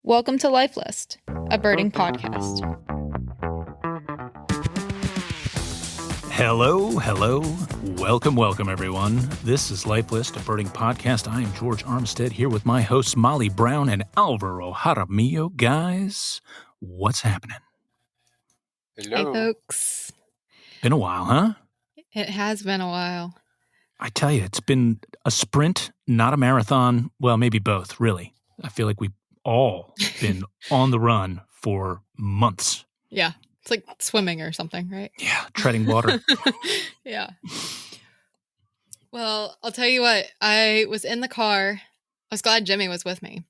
Welcome to Life List, a birding podcast. Hello. Welcome, everyone. This is Life List, a birding podcast. I am George Armstead here with my hosts Molly Brown and Alvaro Jaramillo. Guys, what's happening? Hey, Hello. folks. Been a while, huh? It has been a while. I tell you, it's been a sprint, not a marathon. Well, maybe both, really. I feel like we've all been on the run for months. Yeah. It's like swimming or something, right? Yeah, treading water. Yeah. Well, I'll tell you what. I was in the car. I was glad Jimmy was with me.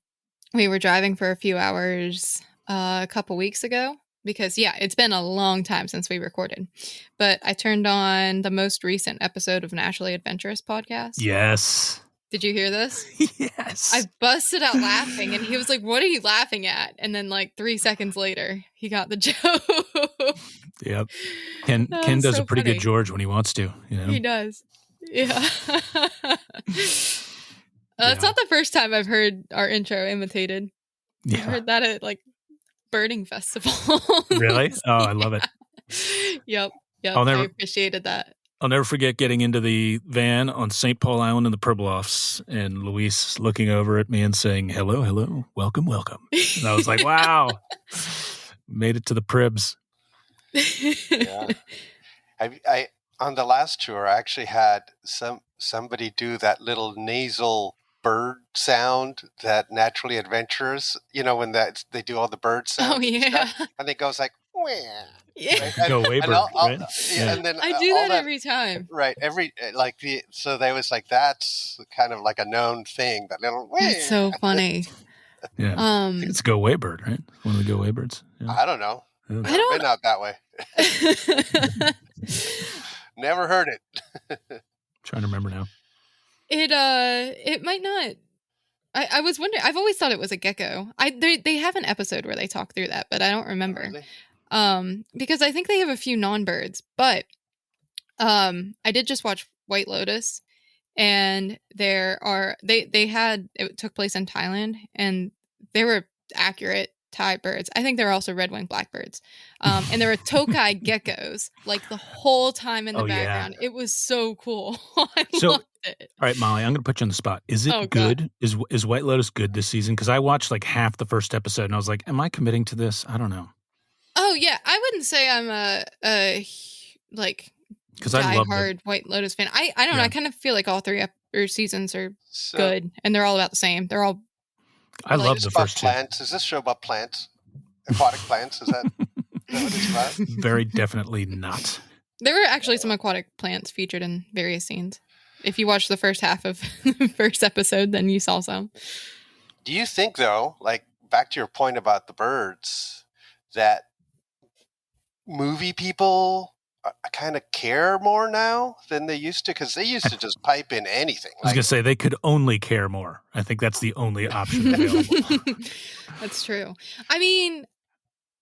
We were driving for a few hours a couple weeks ago because, yeah, it's been a long time since we recorded. But I turned on the most recent episode of Naturally Adventurous podcast. Yes. Did you hear this? Yes. I busted out laughing, and he was like, "What are you laughing at?" And then, like 3 seconds later, he got the joke. Yep. Ken does so a pretty funny. good George when he wants to. You know? He does. Yeah. It's not the first time I've heard our intro imitated. Yeah. I've heard that at like birding festivals. Really? Oh, I love it. Yep. I appreciated that. I'll never forget getting into the van on St. Paul Island in the Pribilofs and Luis looking over at me and saying, hello, welcome. And I was like, wow, made it to the Pribs. Yeah. I on the last tour, I actually had somebody do that little nasal bird sound that Naturally Adventurous, when they do all the bird sounds. Oh, yeah. Stuff, and it goes like, wah. Yeah. Right? Go away, bird, right? Yeah, and then I do that every time. Right. So they was like, that's kind of like a known thing. That little. Wah. That's so funny. Yeah. I think it's Go Away Bird, right? One of the Go Away Birds. Yeah. I don't know. Yeah. Been out that way. Never heard it. Trying to remember now. It might not. I was wondering. I've always thought it was a gecko. They have an episode where they talk through that, but I don't remember. Really? Because I think they have a few non-birds, but I did just watch White Lotus, and it took place in Thailand, and they were accurate Thai birds. I think there were also red-winged blackbirds. And there were tokai geckos like the whole time in the background. Yeah. It was so cool. I loved it. All right, Molly, I'm going to put you on the spot. Is it good? God. Is White Lotus good this season? Because I watched like half the first episode, and I was like, am I committing to this? I don't know. Oh, yeah. I wouldn't say I'm a die-hard White Lotus fan. I don't know. I kind of feel like all three seasons are good, and they're all about the same. They're all. I love the first plants. Is this show about plants? Aquatic plants? Is that what it's about? Very definitely not. There were actually some aquatic plants featured in various scenes. If you watched the first half of the first episode, then you saw some. Do you think, though, like back to your point about the birds, that movie people kind of care more now than they used to? Because they used to just pipe in anything. I was going to say they could only care more. I think that's the only option available. That's true. I mean,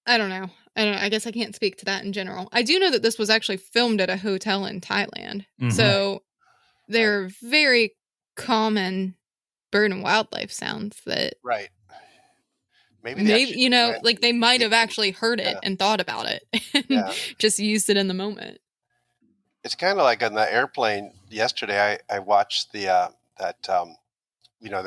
I don't know. I guess I can't speak to that in general. I do know that this was actually filmed at a hotel in Thailand. Mm-hmm. So there are very common bird and wildlife sounds that... Right. Maybe like they might have actually heard it and thought about it and just used it in the moment. It's kind of like on the airplane yesterday. I watched the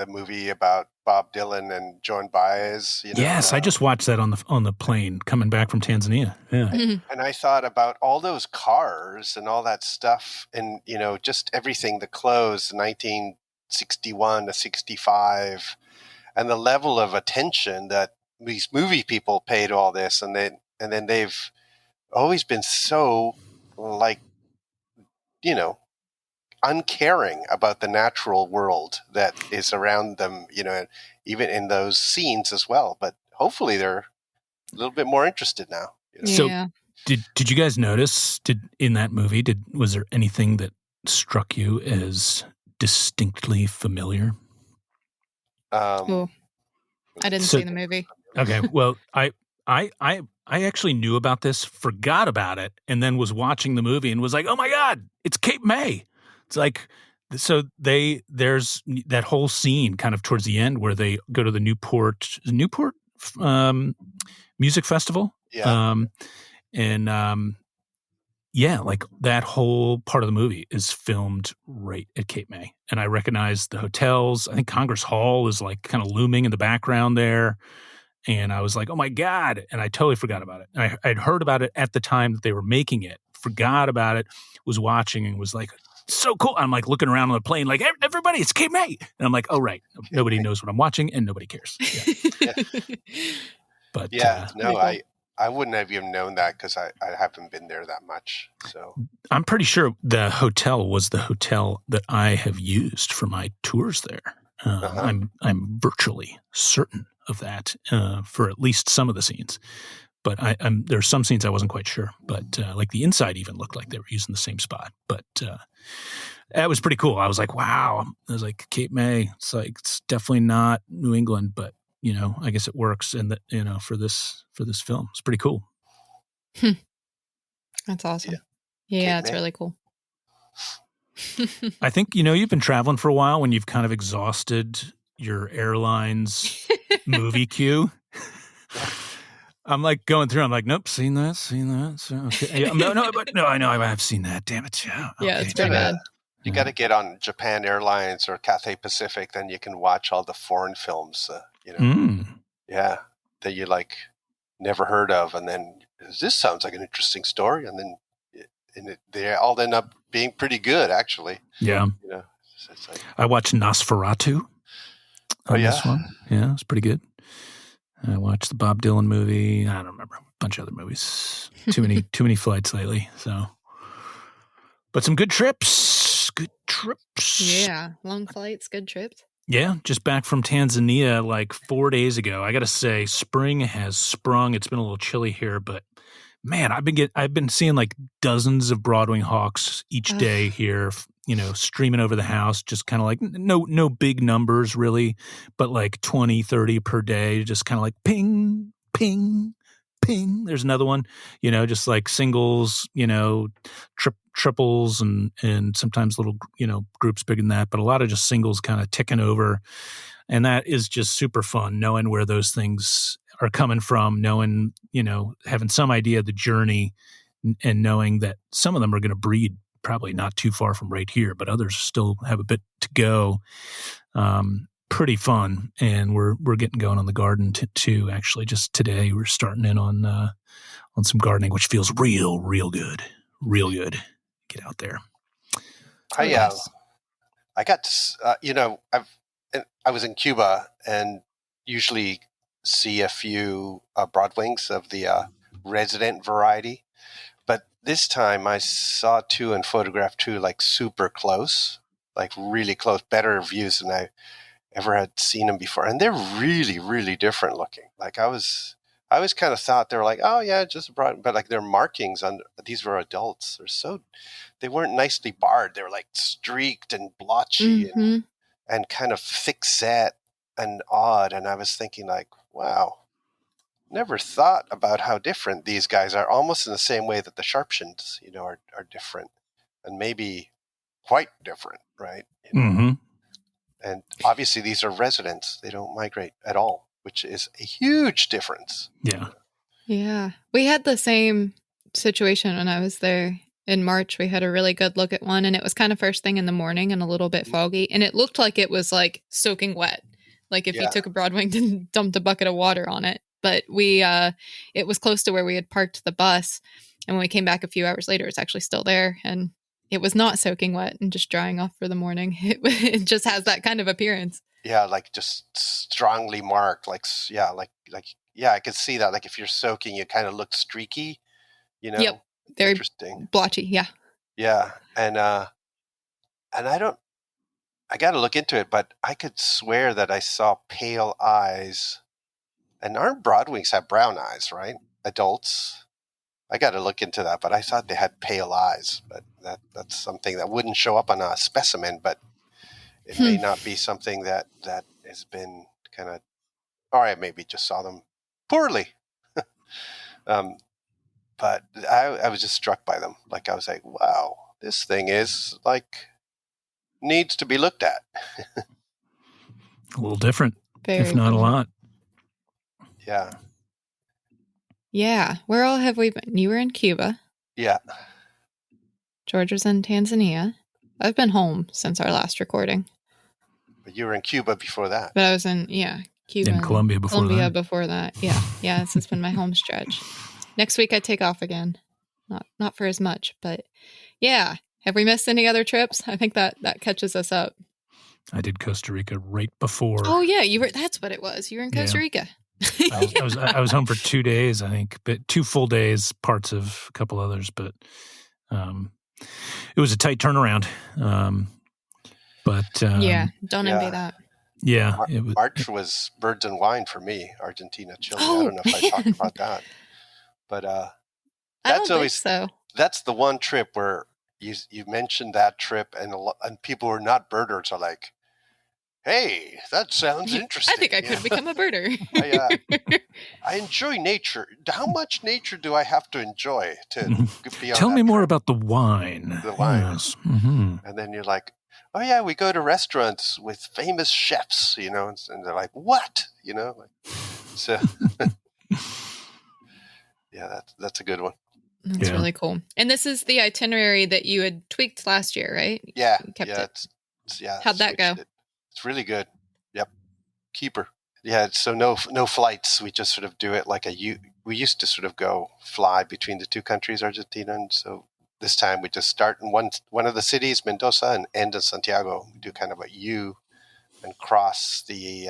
movie about Bob Dylan and Joan Baez. Yes, I just watched that on the plane coming back from Tanzania. Yeah, and I thought about all those cars and all that stuff, and just everything, the clothes, 1961 to 65. And the level of attention that these movie people pay to all this, and then they've always been so uncaring about the natural world that is around them, even in those scenes as well. But hopefully they're a little bit more interested now. So did you guys notice, in that movie, was there anything that struck you as distinctly familiar? I didn't see the movie. Okay, well, I actually knew about this, forgot about it, and then was watching the movie and was like, "Oh my God, it's Cape May!" It's like, so there's that whole scene kind of towards the end where they go to the Newport music festival. Yeah. Yeah, like that whole part of the movie is filmed right at Cape May. And I recognize the hotels. I think Congress Hall is like kind of looming in the background there. And I was like, oh my God. And I totally forgot about it. I'd heard about it at the time that they were making it, forgot about it, was watching and was like, so cool. I'm like looking around on the plane, like, everybody, it's Cape May. And I'm like, oh, right. Nobody knows what I'm watching and nobody cares. Yeah. But no, cool. I wouldn't have even known that because I haven't been there that much. So I'm pretty sure the hotel was the hotel that I have used for my tours there. I'm virtually certain of that for at least some of the scenes. But there's some scenes I wasn't quite sure. But like the inside even looked like they were using the same spot. But that was pretty cool. I was like, wow. I was like, Cape May. It's like it's definitely not New England, but I guess it works. And that for this film, it's pretty cool. That's awesome. Yeah, it's really cool. I think, you've been traveling for a while when you've kind of exhausted your airline's movie queue. I'm like going through, I'm like, nope, seen that. So, okay. No, I know I've seen that. Damn it. Yeah, it's pretty bad. You got to get on Japan Airlines or Cathay Pacific, then you can watch all the foreign films, that you like never heard of. And then this sounds like an interesting story. And then they all end up being pretty good, actually. Yeah. It's like, I watched Nosferatu on this one. Yeah, it's pretty good. I watched the Bob Dylan movie. I don't remember. A bunch of other movies. Too many flights lately. So, but some good trips. Good trips. Yeah, long flights, good trips. Yeah, just back from Tanzania like 4 days ago. I got to say, spring has sprung. It's been a little chilly here, but man, I've been seeing like dozens of Broadwing hawks each day here, streaming over the house, just kind of like no big numbers really, but like 20, 30 per day, just kind of like ping, ping, ping. There's another one, just like singles, triples and sometimes little, groups bigger than that, but a lot of just singles kind of ticking over. And that is just super fun knowing where those things are coming from, knowing, having some idea of the journey and knowing that some of them are going to breed probably not too far from right here, but others still have a bit to go. Pretty fun. And we're getting going on the garden too. Actually, just today we're starting in on some gardening, which feels real good. Real good. Get out there. I got to, I was in Cuba and usually see a few Broadwings of the resident variety. But this time I saw two and photographed two like super close, like really close, better views than I ever had seen them before. And they're really, really different looking. Like I was kind of thought they were like, oh yeah, just broad, but like their markings on these were adults. They weren't nicely barred. They were like streaked and blotchy and kind of thick set and odd. And I was thinking like, wow, never thought about how different these guys are, almost in the same way that the Sharpshins, are different and maybe quite different, right? And obviously these are residents. They don't migrate at all, which is a huge difference. Yeah. Yeah. We had the same situation when I was there in March. We had a really good look at one and it was kind of first thing in the morning and a little bit foggy. And it looked like it was like soaking wet. Like if you took a Broadwing and dumped a bucket of water on it. But it was close to where we had parked the bus. And when we came back a few hours later, it's actually still there. And it was not soaking wet and just drying off for the morning. It just has that kind of appearance. Yeah, like just strongly marked. I could see that. Like if you're soaking, you kind of look streaky, Yep. Very interesting. Blotchy, yeah. Yeah. And I got to look into it, but I could swear that I saw pale eyes. And aren't Broadwings have brown eyes, right? Adults. I got to look into that, but I thought they had pale eyes. But that's something that wouldn't show up on a specimen, but it may not be something that has been kind of, or I maybe just saw them poorly. But I was just struck by them. Like I was like, wow, this thing is like needs to be looked at. A little different, Very if not different. a lot. Yeah. Yeah. Where all have we been? You were in Cuba. Yeah. George was in Tanzania. I've been home since our last recording. But you were in Cuba before that. But I was in, Cuba In and Colombia before that. before that. Yeah. Yeah, this has been my home stretch. Next week I take off again. Not for as much, but yeah. Have we missed any other trips? I think that catches us up. I did Costa Rica right before. Oh yeah, that's what it was. You were in Costa Rica. I was home for 2 days, I think, but 2 full days, parts of a couple others, but it was a tight turnaround. Don't envy that. Yeah. March was birds and wine for me, Argentina, Chile. Oh, I don't know if I talked about that. But that's always so. That's the one trip where you mentioned that trip and people who are not birders are like, hey, that sounds interesting. I think I could become a birder. I enjoy nature. How much nature do I have to enjoy to be on Tell me more trip? about the wine. The wine. Yes. Mm-hmm. And then you're like, oh yeah, we go to restaurants with famous chefs, and they're like, what? So yeah, that's a good one. That's really cool. And this is the itinerary that you had tweaked last year, right? Yeah. You kept it. How'd that go? It's really good. Yep. Keeper. Yeah. So no flights. We just sort of do it like we used to sort of fly between the two countries, Argentina. And so this time we just start in one of the cities, Mendoza, and end in Santiago. We do kind of a U and cross the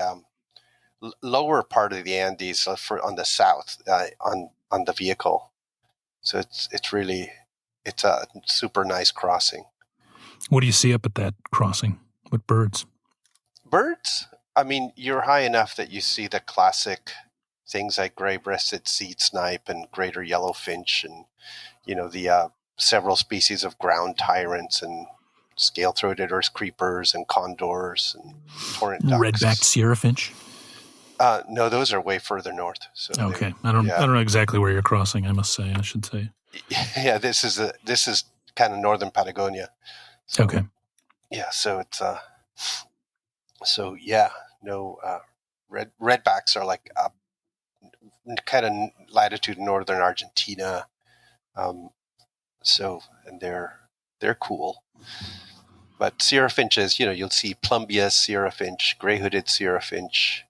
lower part of the Andes on the south on the vehicle. So it's a super nice crossing. What do you see up at that crossing? What birds? Birds? I mean, you're high enough that you see the classic things like gray-breasted seed snipe and greater yellow finch and, the several species of ground tyrants and scale-throated earth creepers and condors and torrent ducks. Red-backed Sierra finch? No, those are way further north. So okay, I don't know exactly where you're crossing. I should say. Yeah, this is kind of northern Patagonia. So, okay. Yeah, so it's no redbacks are like up kind of latitude northern Argentina. And they're cool. But Sierra finches, you'll see Plumbia Sierra finch, gray-hooded Sierra finch.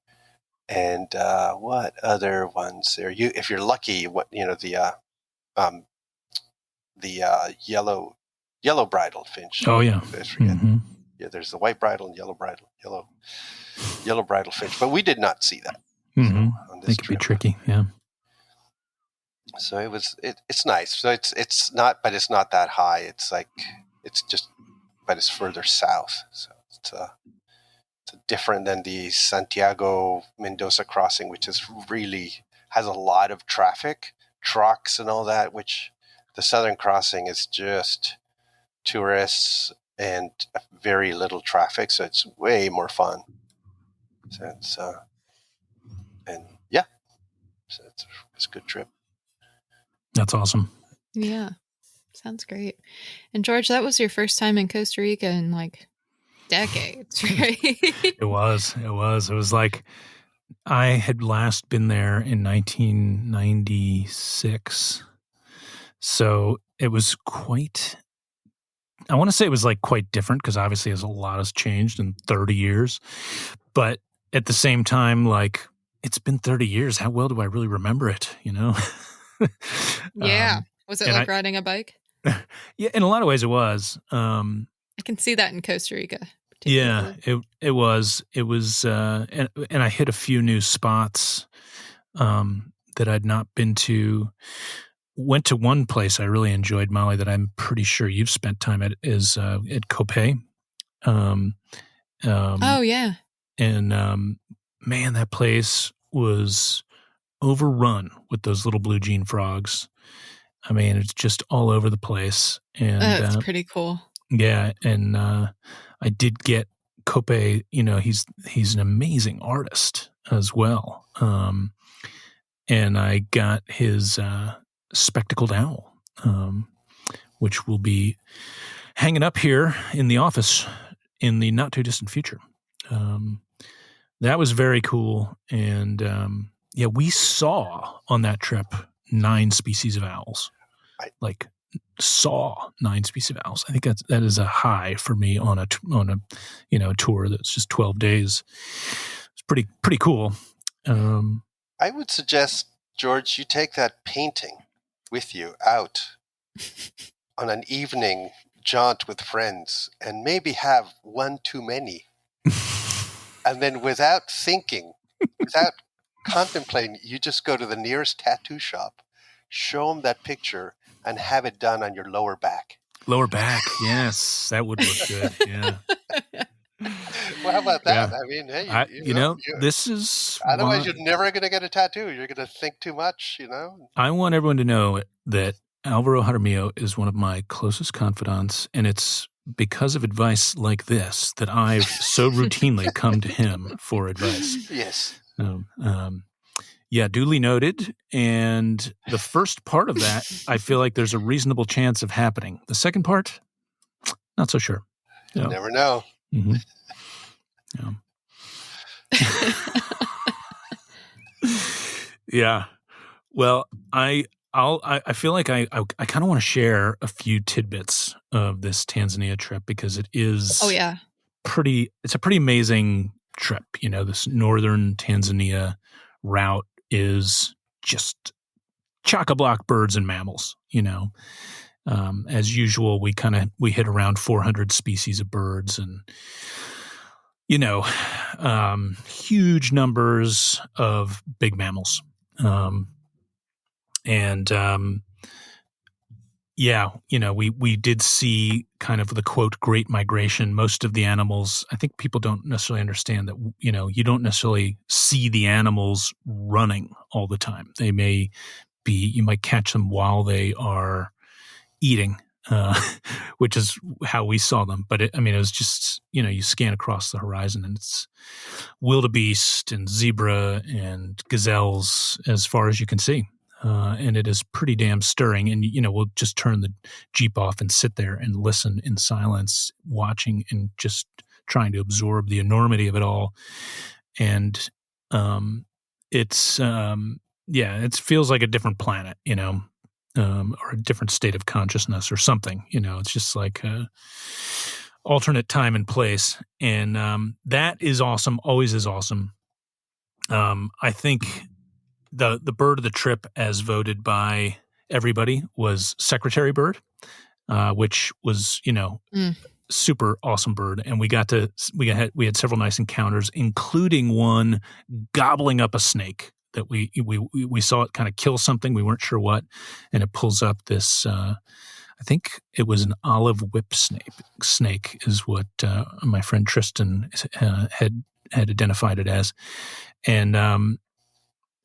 And what other ones there? If you're lucky, the yellow bridled finch. Oh yeah, I forget. Mm-hmm. Yeah, there's the white bridle and yellow bridle finch, but we did not see that. Mm-hmm. On this they could be tricky. Yeah. So it's nice. So it's not that high. But it's further south. So it's different than the Santiago Mendoza crossing, which has a lot of traffic, trucks and all that, which the southern crossing is just tourists and very little traffic. So it's way more fun. So it's, so it's a good trip. That's awesome. Yeah. Sounds great. And George, that was your first time in Costa Rica in decades, right? It was. It was like I had last been there in 1996. So it was I want to say it was quite different because obviously a lot has changed in 30 years. But at the same time, it's been 30 years. How well do I really remember it, Yeah. Was it riding a bike? Yeah, in a lot of ways it was. I can see that in Costa Rica. Yeah, it was, and I hit a few new spots that I'd not been to. Went to one place I really enjoyed, Molly, that I'm pretty sure you've spent time at, is at Cope. Oh yeah, and man, that place was overrun with those little blue jean frogs. I mean, it's just all over the place, and that's pretty cool. Yeah, and I did get Cope. He's an amazing artist as well, and I got his spectacled owl, which will be hanging up here in the office in the not too distant future. That was very cool, and Yeah, we saw on that trip 9 species of owls. Saw 9 species of owls. I think that is a high for me on a tour that's just 12 days. It's pretty cool. I would suggest, George, you take that painting with you out on an evening jaunt with friends and maybe have one too many. And then without thinking, without contemplating, you just go to the nearest tattoo shop, show them that picture, and have it done on your lower back. Lower back, yes. That would look good, yeah. Well, how about that? Yeah. I mean, hey, this is otherwise you're never going to get a tattoo. You're going to think too much, I want everyone to know that Alvaro Jaramillo is one of my closest confidants, and it's because of advice like this that I've so routinely come to him for advice. Yes. Yeah, duly noted. And the first part of that, I feel like there's a reasonable chance of happening. The second part, not so sure. You never know. Mm-hmm. Yeah. Yeah. Well, I feel like I kind of want to share a few tidbits of this Tanzania trip because it is it's a pretty amazing trip. This northern Tanzania route is just chock-a-block birds and mammals. As usual, we hit around 400 species of birds and huge numbers of big mammals. We did see kind of the quote great migration. Most of the animals, I think people don't necessarily understand that, you don't necessarily see the animals running all the time. They may be, you might catch them while they are eating, which is how we saw them. But it was just, you scan across the horizon and it's wildebeest and zebra and gazelles as far as you can see. And it is pretty damn stirring. And, we'll just turn the Jeep off and sit there and listen in silence, watching and just trying to absorb the enormity of it all. And it feels like a different planet, or a different state of consciousness or something. It's just like a alternate time and place. And that is awesome, always is awesome. I think the bird of the trip, as voted by everybody, was secretary bird, which was super awesome bird, and we had several nice encounters, including one gobbling up a snake that we saw it kind of kill something. We weren't sure what, and it pulls up this. I think it was an olive whip snake is what my friend Tristan had identified it as, and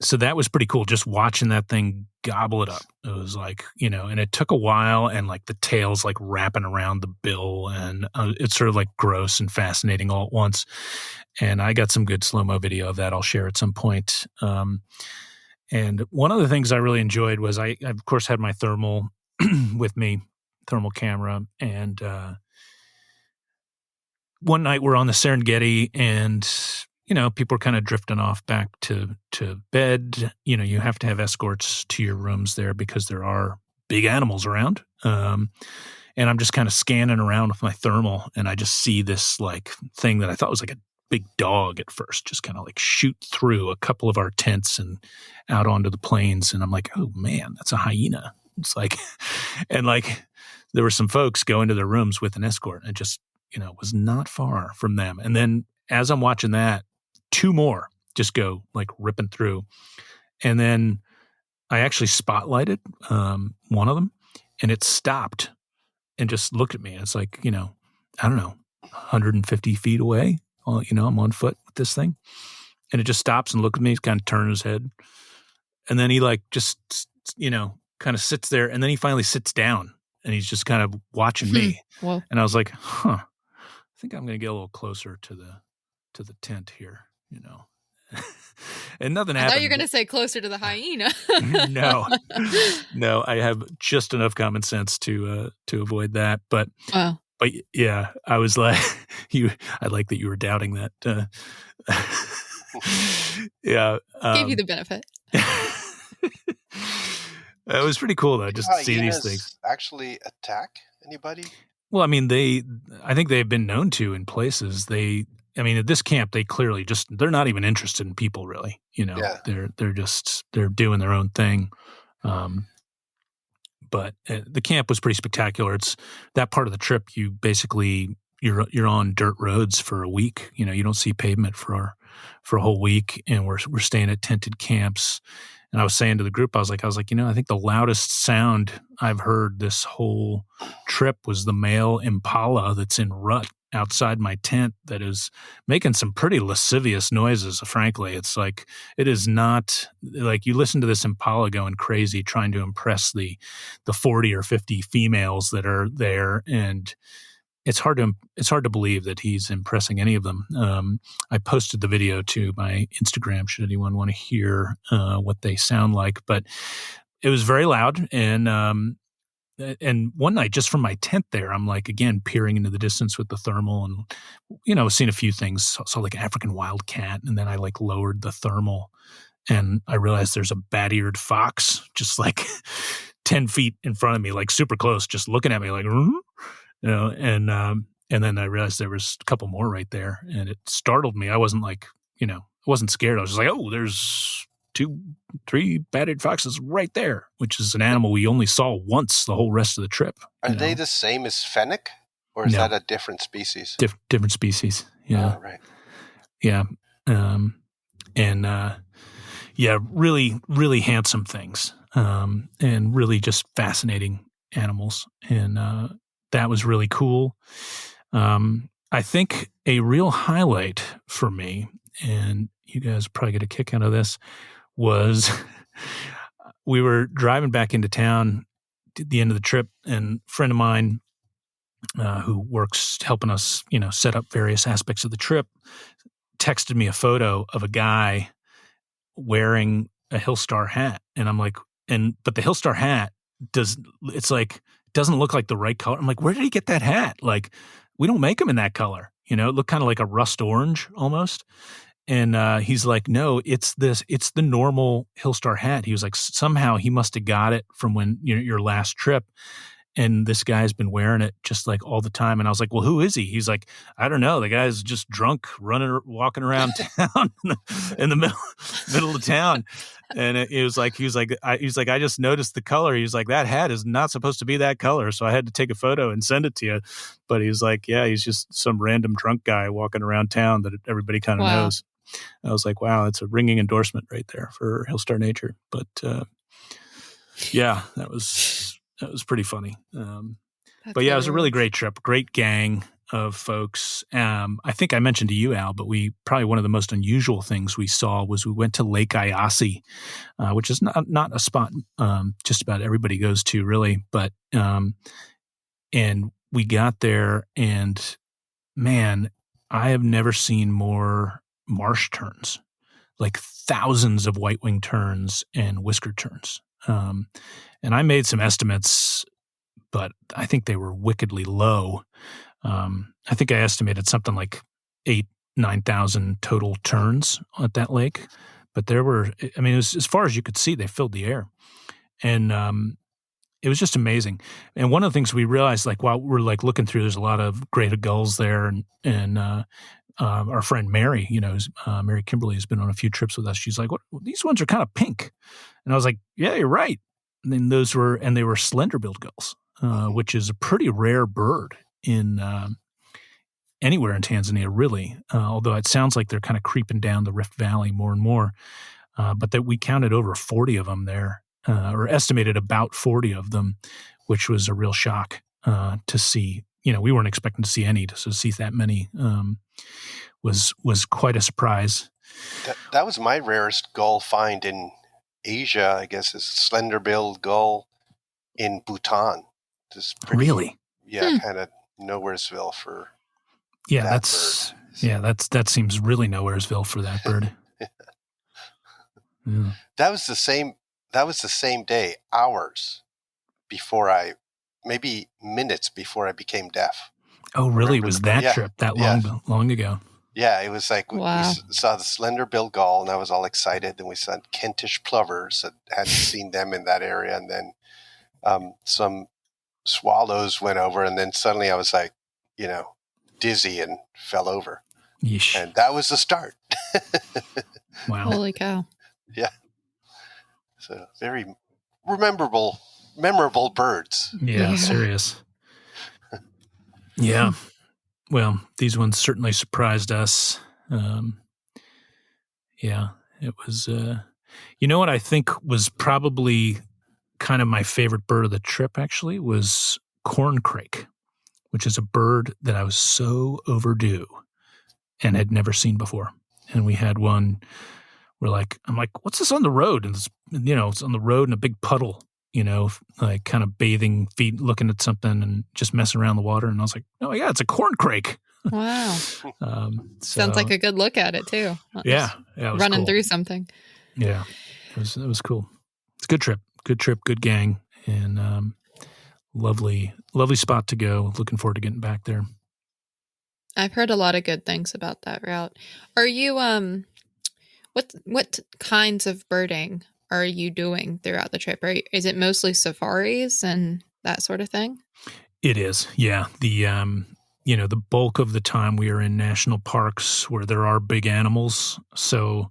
so that was pretty cool, just watching that thing gobble it up. It was like, and it took a while, and like the tail's like wrapping around the bill, and it's sort of like gross and fascinating all at once. And I got some good slow-mo video of that I'll share at some point. And one of the things I really enjoyed was I of course had my thermal with me, thermal camera, and one night we're on the Serengeti, and people are kind of drifting off back to bed. You have to have escorts to your rooms there because there are big animals around. And I'm just kind of scanning around with my thermal, and I just see this like thing that I thought was like a big dog at first, just kind of like shoot through a couple of our tents and out onto the plains. And I'm like, oh man, that's a hyena. It's like, and like there were some folks going to their rooms with an escort, and it just, was not far from them. And then as I'm watching that, 2 more just go like ripping through. And then I actually spotlighted one of them, and it stopped and just looked at me. It's like, I don't know, 150 feet away. I'm on foot with this thing. And it just stops and looks at me, kind of turns his head. And then he like just, kind of sits there, and then he finally sits down, and he's just kind of watching me. Whoa. And I was like, I think I'm going to get a little closer to the tent here. And nothing happened. I thought you were going to say closer to the hyena. No, I have just enough common sense to avoid that. But yeah, I was like, I like that you were doubting that. Yeah. Gave you the benefit. It was pretty cool though, Do just to see these things. hyenas actually attack anybody? Well, I mean, I think they've been known to in places. At this camp, they clearly they're not even interested in people really. Yeah. They're doing their own thing. But the camp was pretty spectacular. It's that part of the trip. You basically you're on dirt roads for a week. You don't see pavement for a whole week, and we're staying at tented camps. And I was saying to the group, I was like, I think the loudest sound I've heard this whole trip was the male impala that's in rut outside my tent that is making some pretty lascivious noises. Frankly, it's like, it is not like you listen to this impala going crazy, trying to impress the 40 or 50 females that are there. And it's hard to believe that he's impressing any of them. I posted the video to my Instagram should anyone want to hear what they sound like, but it was very loud. And one night, just from my tent there, I'm like, again, peering into the distance with the thermal and, seen a few things. Saw like African wildcat. And then I like lowered the thermal and I realized there's a bat-eared fox just like 10 feet in front of me, like super close, just looking at me like, and then I realized there was a couple more right there and it startled me. I wasn't I wasn't scared. I was just like, oh, there's 3 bat-eared foxes right there, which is an animal we only saw once the whole rest of the trip. Are they the same as fennec, or is that a different species? Different species. Yeah. Oh, right. Yeah. Really, really handsome things. And really just fascinating animals. And that was really cool. I think a real highlight for me, and you guys probably get a kick out of this, was we were driving back into town at the end of the trip, and a friend of mine who works helping us, set up various aspects of the trip, texted me a photo of a guy wearing a Hillstar hat. And I'm like, but the Hillstar hat doesn't look like the right color. I'm like, where did he get that hat? Like, we don't make them in that color. It looked kind of like a rust orange almost. And he's like, no, it's the normal Hillstar hat. He was like, somehow he must have got it from when your last trip. And this guy's been wearing it just like all the time. And I was like, well, who is he? He's like, I don't know. The guy's just drunk, walking around town in the middle of town. And he was like, I just noticed the color. He was like, that hat is not supposed to be that color. So I had to take a photo and send it to you. But he's like, yeah, he's just some random drunk guy walking around town that everybody kind of knows. I was like, wow, it's a ringing endorsement right there for Hillstar Nature. But yeah, that was pretty funny. But yeah, it was a really great trip. Great gang of folks. I think I mentioned to you, Al, but probably one of the most unusual things we saw was we went to Lake Ayasi, which is not a spot just about everybody goes to really. But and we got there, and man, I have never seen more marsh terns, like thousands of white-winged terns and whiskered terns. And I made some estimates, but I think they were wickedly low. I think I estimated something like 8,000-9,000 total terns at that lake. But it was, as far as you could see, they filled the air. And it was just amazing. And one of the things we realized, like while we're like looking through, there's a lot of great gulls there. And our friend Mary, Mary Kimberly has been on a few trips with us. She's like, these ones are kind of pink. And I was like, yeah, you're right. And then they were slender-billed gulls, which is a pretty rare bird in anywhere in Tanzania, really. Although it sounds like they're kind of creeping down the Rift Valley more and more. But that we counted over 40 of them there, or estimated about 40 of them, which was a real shock to see. We weren't expecting to see any, so to see that many was quite a surprise. That was my rarest gull find in Asia, I guess, is slender-billed gull in Bhutan. Really? Yeah, kind of nowheresville for that bird. That seems really nowheresville for that bird. Yeah. That was the same day, hours before maybe minutes before I became deaf. Oh, really? Was that trip that long ago? Yeah, it was like we Wow. saw the slender-billed gull, and I was all excited. Then we saw Kentish plovers that hadn't seen them in that area, and then some swallows went over, and then suddenly I was like, dizzy and fell over, Yeesh. and that was the start. Wow. Holy cow. Yeah, so very memorable birds. Yeah, serious. Yeah. Well, these ones certainly surprised us. Yeah, it was. You know what I think was probably kind of my favorite bird of the trip, actually, was corncrake, which is a bird that I was so overdue and had never seen before. And we had one. I'm like, what's this on the road? And it's on the road in a big puddle, like kind of bathing feet, looking at something and just messing around the water. And I was like, oh yeah, it's a corncrake. Wow. Sounds like a good look at it too. Yeah, it was running cool. through something. Yeah, it was cool. It's a good trip, good gang, and lovely spot to go. Looking forward to getting back there. I've heard a lot of good things about that route. Are you what kinds of birding are you doing throughout the trip? Is it mostly safaris and that sort of thing? It is, yeah. The bulk of the time we are in national parks where there are big animals. So,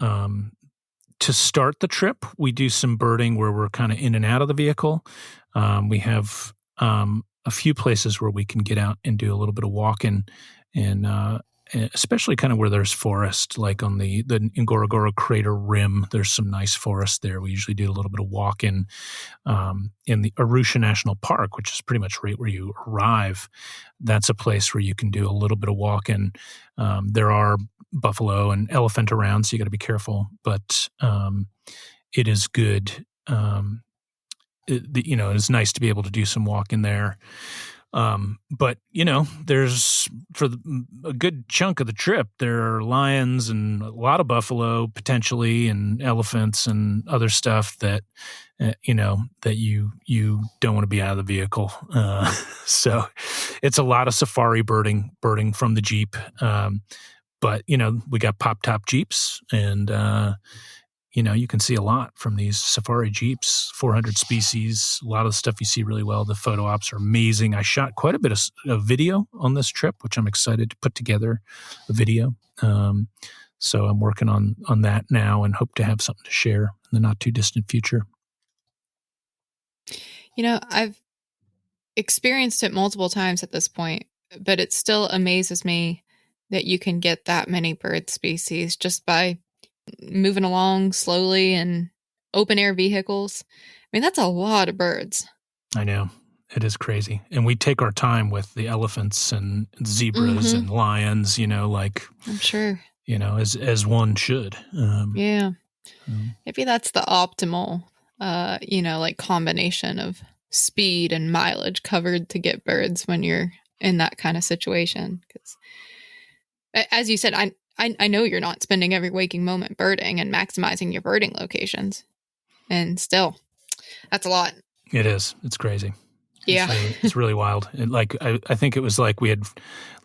to start the trip, we do some birding where we're kind of in and out of the vehicle. We have a few places where we can get out and do a little bit of walking, and especially kind of where there's forest, like on the Ngorongoro Crater Rim. There's some nice forest there. We usually do a little bit of walking in the Arusha National Park, which is pretty much right where you arrive. That's a place where you can do a little bit of walking. There are buffalo and elephant around, so you got to be careful, but it is good. It's nice to be able to do some walking there. But there's a good chunk of the trip, there are lions and a lot of buffalo potentially, and elephants and other stuff that that you don't want to be out of the vehicle. So it's a lot of safari birding from the Jeep. But we got pop top Jeeps, and you can see a lot from these safari Jeeps, 400 species, a lot of the stuff you see really well. The photo ops are amazing. I shot quite a bit of video on this trip, which I'm excited to put together a video. So I'm working on that now and hope to have something to share in the not too distant future. I've experienced it multiple times at this point, but it still amazes me that you can get that many bird species just by moving along slowly in open air vehicles. I mean, that's a lot of birds. I know. It is crazy. And we take our time with the elephants and zebras and lions, I'm sure. As one should. Yeah. Maybe that's the optimal, combination of speed and mileage covered to get birds when you're in that kind of situation. Because, as you said, I know you're not spending every waking moment birding and maximizing your birding locations. And still, that's a lot. It is. It's crazy. Yeah. It's really wild. I think it was like we had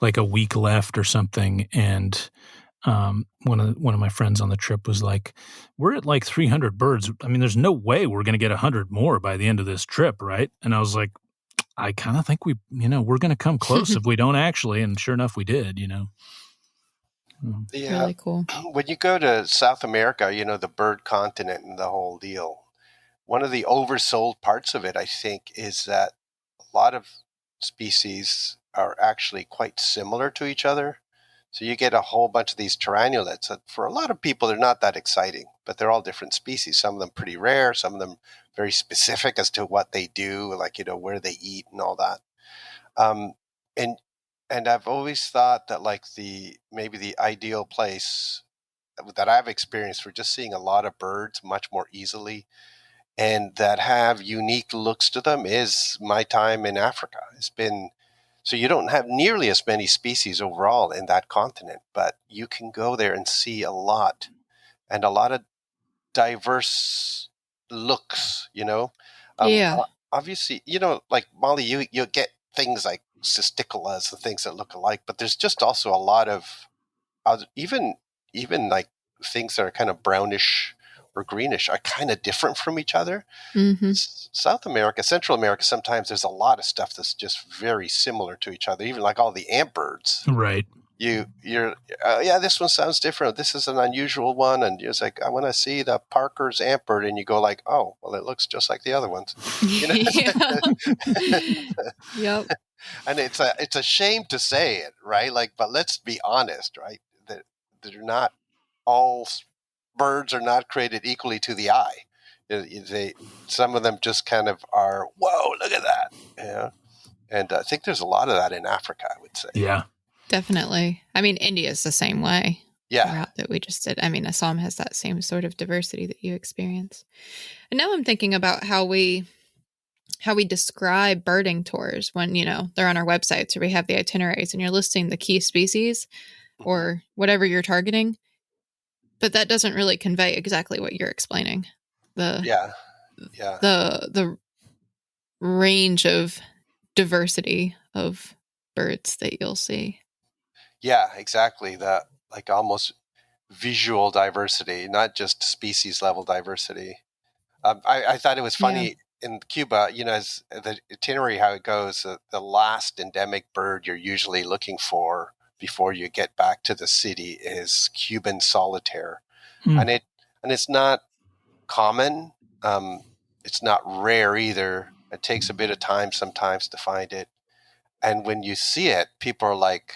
like a week left or something, and one of my friends on the trip was like, we're at like 300 birds. I mean, there's no way we're going to get 100 more by the end of this trip, right? And I was like, I kind of think we're going to come close if we don't actually. And sure enough, we did, Yeah. Really cool. When you go to South America, the bird continent and the whole deal, one of the oversold parts of it, I think, is that a lot of species are actually quite similar to each other. So you get a whole bunch of these terranulates that for a lot of people, they're not that exciting, but they're all different species. Some of them pretty rare, some of them very specific as to what they do, like, where they eat and all that. And I've always thought that maybe the ideal place that I've experienced for just seeing a lot of birds much more easily and that have unique looks to them is my time in Africa. It's been, so you don't have nearly as many species overall in that continent, but you can go there and see a lot, and a lot of diverse looks, Yeah. Obviously, like Molly, you get things like cisticolas and things that look alike, but there's just also a lot of even like things that are kind of brownish or greenish are kind of different from each other. Mm-hmm. South America, Central America, sometimes there's a lot of stuff that's just very similar to each other, even like all the ant birds. Right. You're this one sounds different. This is an unusual one, and you're like, I want to see the Parker's ant bird, and you go like, oh, well, it looks just like the other ones. You know? Yep. And it's a shame to say it, right? Like, but let's be honest, right? That they're not all birds are not created equally to the eye. Some of them just kind of are. Whoa, look at that! Yeah, and I think there's a lot of that in Africa. I would say. Yeah. Definitely. I mean, India's the same way. Yeah. The route that we just did. I mean, Assam has that same sort of diversity that you experience. And now I'm thinking about how we describe birding tours when, they're on our websites or we have the itineraries and you're listing the key species or whatever you're targeting. But that doesn't really convey exactly what you're explaining. The range of diversity of birds that you'll see. Yeah, exactly. That like almost visual diversity, not just species level diversity. I thought it was funny in Cuba, as the itinerary, how it goes, the last endemic bird you're usually looking for before you get back to the city is Cuban solitaire. And it's not common. It's not rare either. It takes a bit of time sometimes to find it. And when you see it, people are like,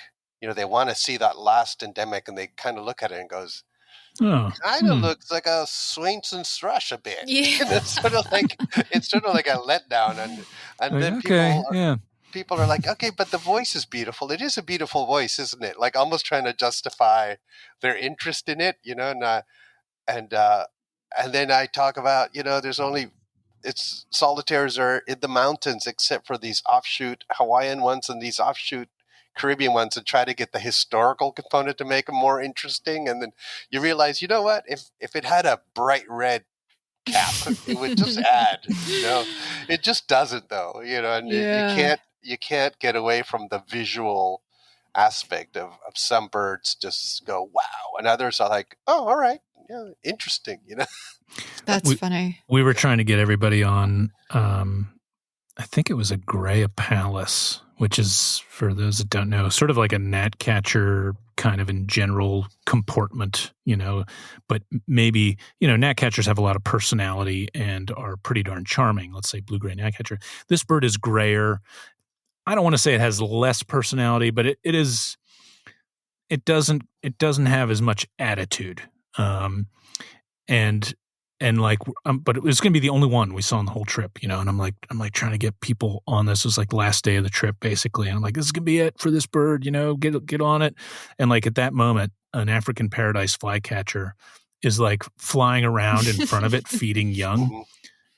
they want to see that last endemic, and they kind of look at it and goes, kind of looks like a Swainson's thrush a bit. Yeah. It's sort of like a letdown, and then people are like, okay, but the voice is beautiful. It is a beautiful voice, isn't it? Like almost trying to justify their interest in it, and then I talk about, it's solitaires are in the mountains except for these offshoot Hawaiian ones and these offshoot Caribbean ones, and try to get the historical component to make them more interesting. And then you realize, you know what? If it had a bright red cap, it would just add. It just doesn't, though. And you can't get away from the visual aspect of some birds. Just go wow, and others are like, oh, all right, yeah, interesting. That's funny. We were trying to get everybody on. I think it was a gray apalus, which is, for those that don't know, sort of like a gnatcatcher kind of in general comportment, but maybe, gnatcatchers have a lot of personality and are pretty darn charming. Let's say blue-gray gnatcatcher. This bird is grayer. I don't want to say it has less personality, but it doesn't have as much attitude. But it was going to be the only one we saw on the whole trip, and I'm like trying to get people on this. It was like the last day of the trip, basically. And I'm like, this is going to be it for this bird, get on it. And like at that moment, an African paradise flycatcher is like flying around in front of it, feeding young.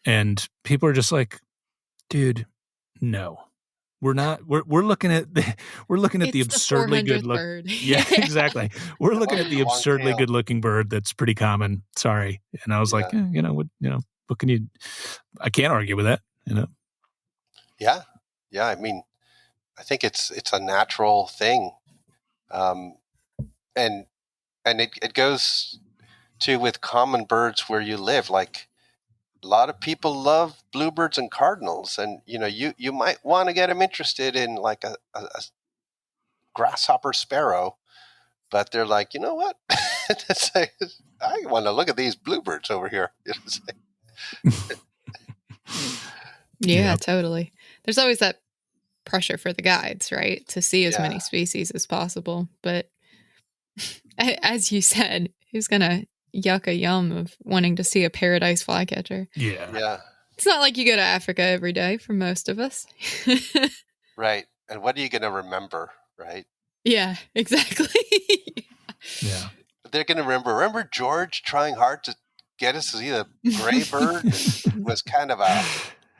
And people are just like, dude, no. We're not. We're looking at the absurdly good look. Yeah, exactly. We're looking at the absurdly good looking bird that's pretty common. Sorry, and I was like, what can you? I can't argue with that. Yeah. I mean, I think it's a natural thing, and it goes to with common birds where you live, like. A lot of people love bluebirds and cardinals, and you might want to get them interested in like a grasshopper sparrow, but they're like, you know what? I want to look at these bluebirds over here. Yeah, totally. There's always that pressure for the guides, right, to see as many species as possible. But as you said, who's gonna yuck a yum of wanting to see a paradise flycatcher? Yeah. It's not like you go to Africa every day for most of us. Right. And what are you going to remember, right? Yeah, exactly. Yeah. They're going to remember George trying hard to get us to see the gray bird? It was kind of a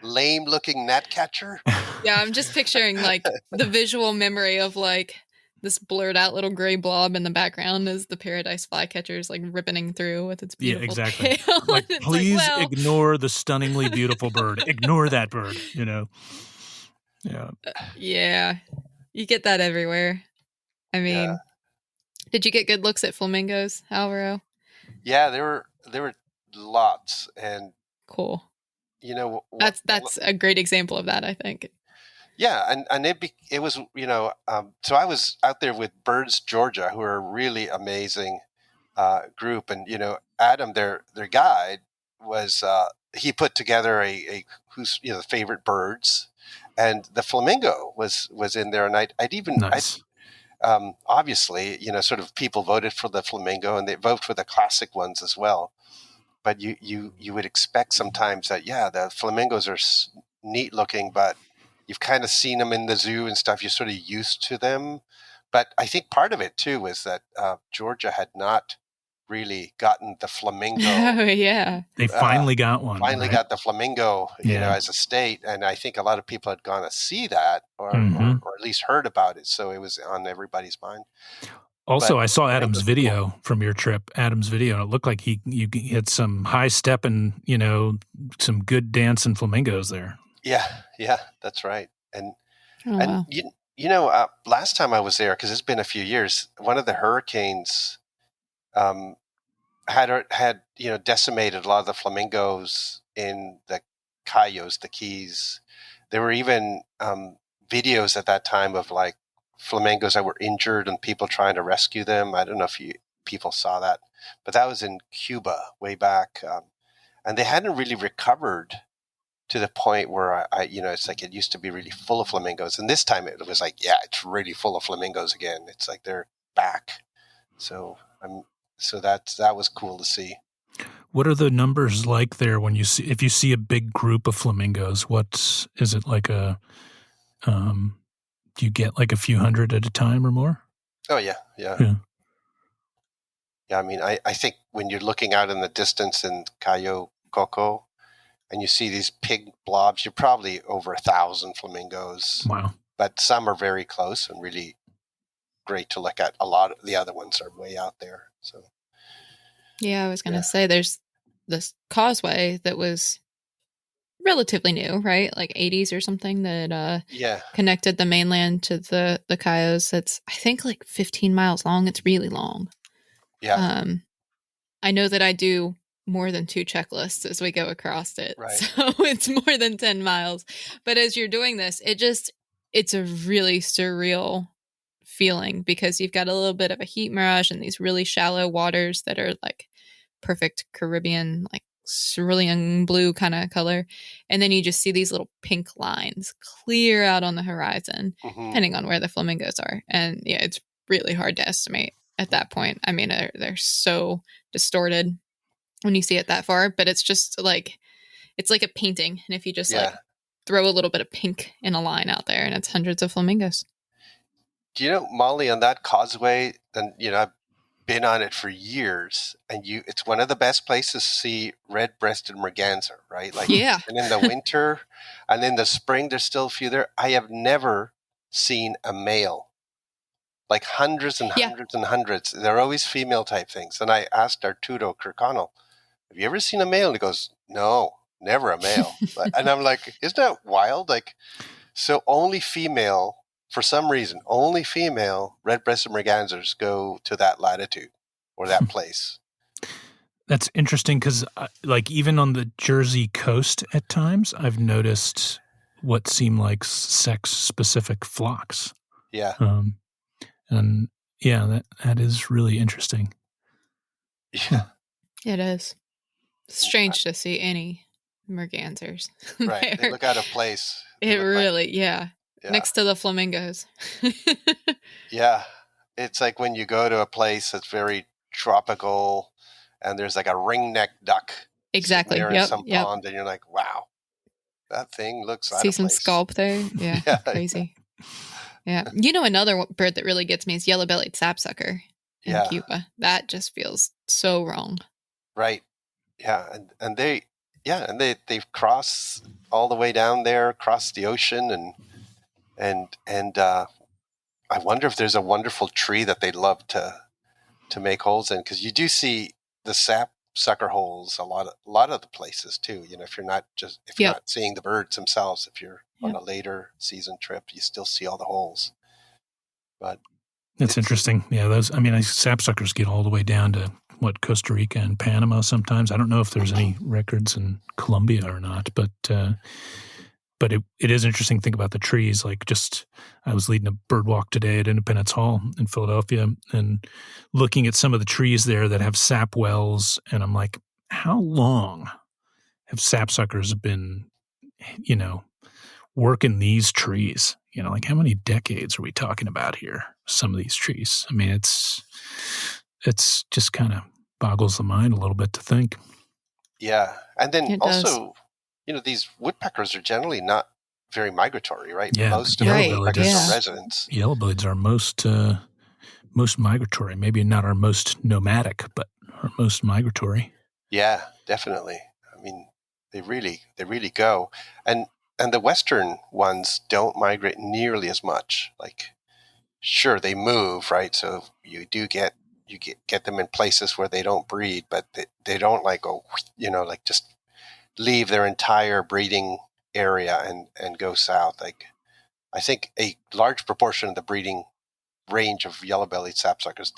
lame looking gnatcatcher. Yeah, I'm just picturing like the visual memory of like this blurred out little gray blob in the background as the paradise flycatcher is like rippening through with its beautiful tail. Like, please ignore the stunningly beautiful bird. Ignore that bird, Yeah. Yeah. You get that everywhere. I Yeah. mean, did you get good looks at flamingos, Alvaro? Yeah, there were lots, and Cool. you know That's a great example of that, I think. yeah, and it was so I was out there with Birds Georgia, who are a really amazing group, and Adam, their guide, was he put together a who's the favorite birds, and the flamingo was in there, and I Nice. obviously sort of people voted for the flamingo, and they vote for the classic ones as well. But you would expect sometimes that the flamingos are neat looking, but you've kind of seen them in the zoo and stuff. You're sort of used to them. But I think part of it too was that Georgia had not really gotten the flamingo. Oh, yeah. They finally got one. Finally right? got the flamingo, Yeah. as a state, and I think a lot of people had gone to see that, or Mhm. at least heard about it, so it was on everybody's mind. Also, But I saw Adam's flamingo's cool. video from your trip. Adam's video, and it looked like you had some high step and some good dancing flamingos there. Yeah, that's right. And Oh, and wow. last time I was there, because it's been a few years, one of the hurricanes um, had decimated a lot of the flamingos in the Cayos, the Keys. There were even videos at that time of like flamingos that were injured and people trying to rescue them. I don't know if people saw that, but that was in Cuba way back, and they hadn't really recovered to the point where it's like it used to be really full of flamingos, and this time it was like, it's really full of flamingos again. It's like they're back. So that was cool to see. What are the numbers like there when if you see a big group of flamingos? Is it like do you get like a few hundred at a time or more? Oh yeah. I mean, I think when you're looking out in the distance in Cayo Coco and you see these pig blobs, you're probably over 1,000 flamingos. Wow. But some are very close and really great to look at. A lot of the other ones are way out there. So Yeah, I was going to say there's this causeway that was relatively new, right? Like 80s or something that connected the mainland to the Cayos. It's I think like 15 miles long. It's really long. Yeah. I know that I do more than 2 checklists as we go across it. Right. So it's more than 10 miles. But as you're doing this, it's a really surreal feeling because you've got a little bit of a heat mirage and these really shallow waters that are like perfect Caribbean, like cerulean blue kind of color. And then you just see these little pink lines clear out on the horizon, depending on where the flamingos are. And yeah, it's really hard to estimate at that point. I mean, they're so distorted when you see it that far, but it's just like, it's like a painting. And if you just like throw a little bit of pink in a line out there and it's hundreds of flamingos. Do you know, Molly, on that causeway, and I've been on it for years, and it's one of the best places to see red-breasted merganser, right? Like, yeah. And in the winter and in the spring, there's still a few there. I have never seen a male. Like hundreds and hundreds and hundreds. They're always female type things. And I asked Arturo Kirkconnell, have you ever seen a male? And he goes, no, never a male. And I'm like, isn't that wild? Like, so only female, for some reason, only female red-breasted mergansers go to that latitude or that place. That's interesting because, like, even on the Jersey coast at times, I've noticed what seem like sex-specific flocks. Yeah. And yeah, that is really interesting. Yeah. It is. It's strange to see any mergansers. Right. They look out of place. It really, next to the flamingos. Yeah. It's like when you go to a place that's very tropical and there's like a ringneck duck. Exactly. There in some pond, and you're like, wow, that thing looks out of place. See some scalp there? Yeah. Crazy. Yeah. You know, another bird that really gets me is yellow-bellied sapsucker in Cuba. That just feels so wrong. Right. Yeah. And they cross all the way down there, across the ocean, and I wonder if there's a wonderful tree that they love to make holes in, because you do see the sucker holes a lot of the places too. If you're not seeing the birds themselves, if you're on a later season trip, you still see all the holes. But it's interesting. Yeah, sapsuckers get all the way down to Costa Rica and Panama sometimes. I don't know if there's any records in Colombia or not, but it is interesting to think about the trees. I was leading a bird walk today at Independence Hall in Philadelphia and looking at some of the trees there that have sap wells, and I'm like, how long have sapsuckers been, working these trees? How many decades are we talking about here? Some of these trees. I mean, it's just kind of boggles the mind a little bit to think. Yeah. And then also, these woodpeckers are generally not very migratory, right? Yeah. Most of the woodpeckers are residents. Yellowbellies are most migratory. Maybe not our most nomadic, but our most migratory. Yeah, definitely. I mean, they really go. And the western ones don't migrate nearly as much. Sure, they move, right? So you get them in places where they don't breed, but they don't go, just leave their entire breeding area and go south. I think a large proportion of the breeding range of yellow-bellied sapsuckers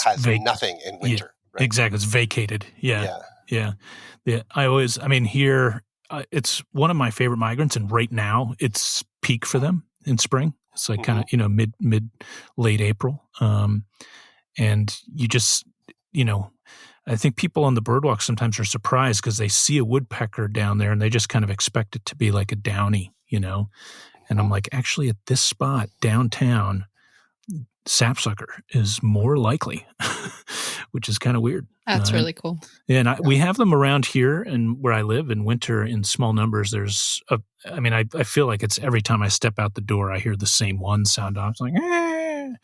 has nothing in winter. Yeah, right? Exactly, it's vacated. Yeah. Here. It's one of my favorite migrants, and right now it's peak for them in spring. It's kind of mid late April, and you just I think people on the birdwalk sometimes are surprised because they see a woodpecker down there and they just kind of expect it to be like a downy, and I'm like, actually, at this spot downtown, sapsucker is more likely, which is kind of weird. That's really cool. Yeah, and we have them around here and where I live in winter in small numbers. I feel like it's every time I step out the door, I hear the same one sound off. It's like, and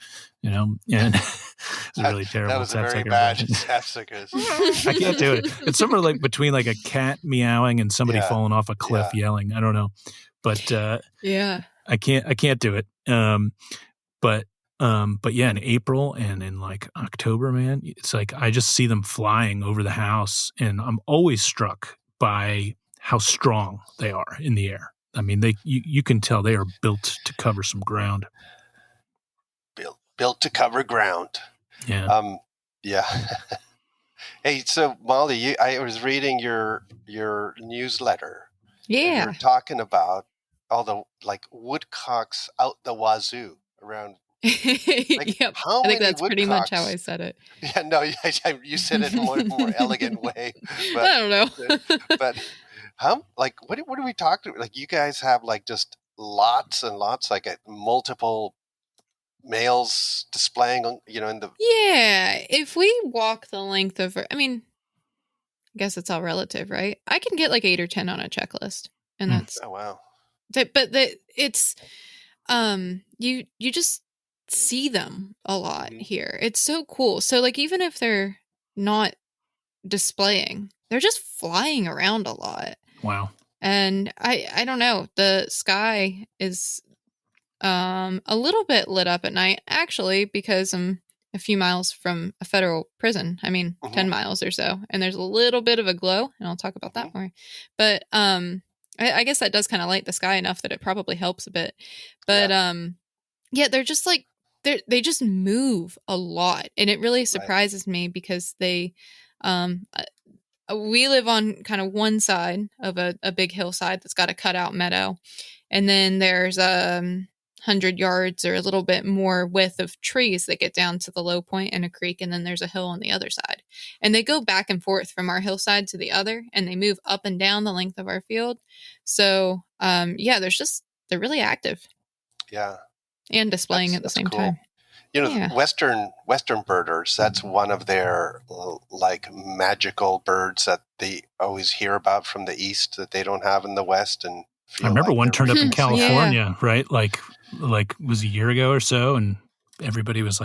it's really terrible. That was a very bad sapsucker. I can't do it. It's somewhere between a cat meowing and somebody falling off a cliff yelling. I don't know, but I can't do it. But yeah, in April and in October, man, it's I just see them flying over the house, and I'm always struck by how strong they are in the air. I mean, you can tell they are built to cover some ground. Built to cover ground. Yeah. Yeah. Hey, so Molly, I was reading your newsletter. Yeah. You were talking about all the woodcocks out the wazoo around. Yep. I think that's pretty much how I said it. Yeah, no, you said it in a more elegant way. But, I don't know. But what are we talking about? You guys have just lots and lots, multiple males displaying, in the. Yeah, if we walk the length of, I guess it's all relative, right? I can get 8 or 10 on a checklist, and that's. Oh wow. But it's, you just see them a lot here. It's so cool. So even if they're not displaying, they're just flying around a lot. Wow. And I don't know, the sky is a little bit lit up at night, actually, because I'm a few miles from a federal prison. 10 miles or so, and there's a little bit of a glow, and I'll talk about that more. But I guess that does kind of light the sky enough that it probably helps a bit. But yeah, they're just they just move a lot, and it really surprises me because they we live on kind of one side of a big hillside that's got a cutout meadow, and then there's 100 yards or a little bit more width of trees that get down to the low point and a creek, and then there's a hill on the other side, and they go back and forth from our hillside to the other, and they move up and down the length of our field. So they're really active. Yeah. And displaying at the same time. Western birders, that's one of their magical birds that they always hear about from the east that they don't have in the west. And I remember one turned up in California, right? Was a year ago or so, and everybody was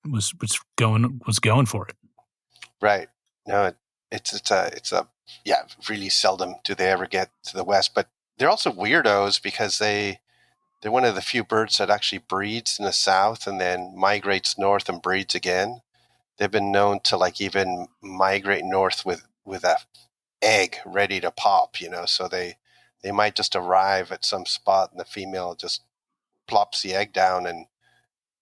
was going for it. Right. No, it's really seldom do they ever get to the west, but they're also weirdos because they're one of the few birds that actually breeds in the south and then migrates north and breeds again. they've been known to like even migrate north with a egg ready to pop, so they might just arrive at some spot and the female just plops the egg down and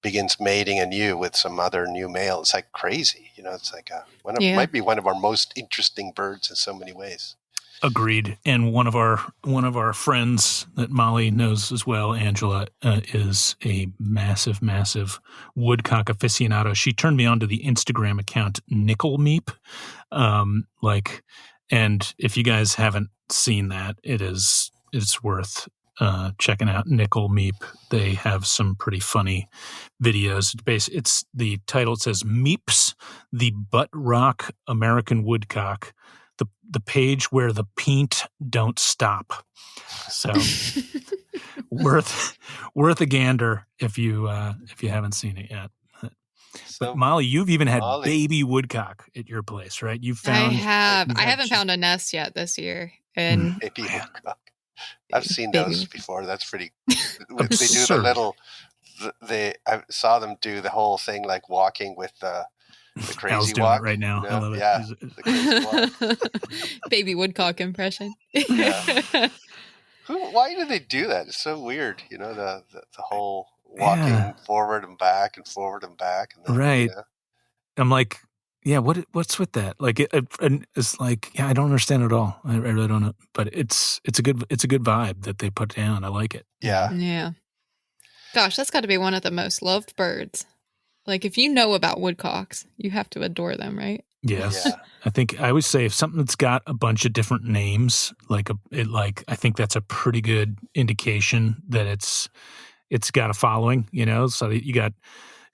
begins mating anew with some other new male. It's like crazy, it's like might be one of our most interesting birds in so many ways. Agreed. And one of our friends that Molly knows as well, Angela, is a massive woodcock aficionado. She turned me on to the Instagram account Nickel Meep. And if you guys haven't seen that, it's worth checking out Nickel Meep. They have some pretty funny videos. It's the title. It says Meeps, the Butt Rock American Woodcock. The page where the paint don't stop. So worth a gander if you haven't seen it yet. But Molly, you've even had baby woodcock at your place, right? I haven't found a nest yet this year. And baby woodcock. I've seen those before. That's pretty. They do the little. I saw them do the whole thing like walking with the crazy Al's doing walk it right now. I love it. Yeah, the crazy walk. Baby woodcock impression. Yeah. Why do they do that? It's so weird, the whole walking forward and back and forward and back. And then, right. I'm like, yeah, what's with that? Like, it's like, yeah, I don't understand it at all. I really don't know, but it's a good vibe that they put down. I like it. Yeah. Yeah. Gosh, that's got to be one of the most loved birds. Like, if you know about woodcocks, you have to adore them, right? Yes. Yeah. I think I always say if something that's got a bunch of different names, I think that's a pretty good indication that it's got a following, So you got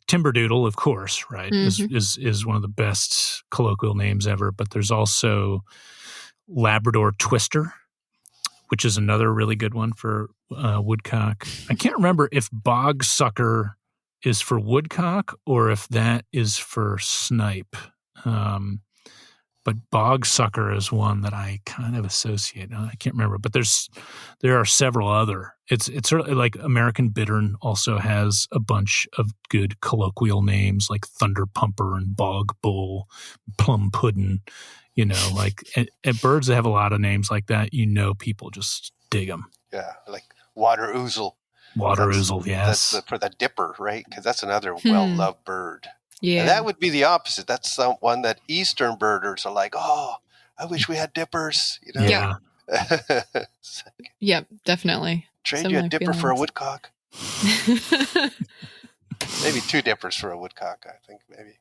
timberdoodle, of course, right? Mm-hmm. Is one of the best colloquial names ever, but there's also Labrador twister, which is another really good one for woodcock. I can't remember if bog sucker is for woodcock or if that is for snipe. But bog sucker is one that I kind of associate. I can't remember, but there are several other. It's certainly like American bittern also has a bunch of good colloquial names like thunder pumper and bog bull, plum puddin'. Like and birds that have a lot of names like that, people just dig them. Yeah, like water ouzel. Yes. That's for the dipper, right? Because that's another well-loved bird. Yeah. And that would be the opposite. That's one that Eastern birders are like, oh, I wish we had dippers. Yeah. Yep, definitely. Trade you a dipper for a woodcock. Maybe 2 dippers for a woodcock, I think, maybe.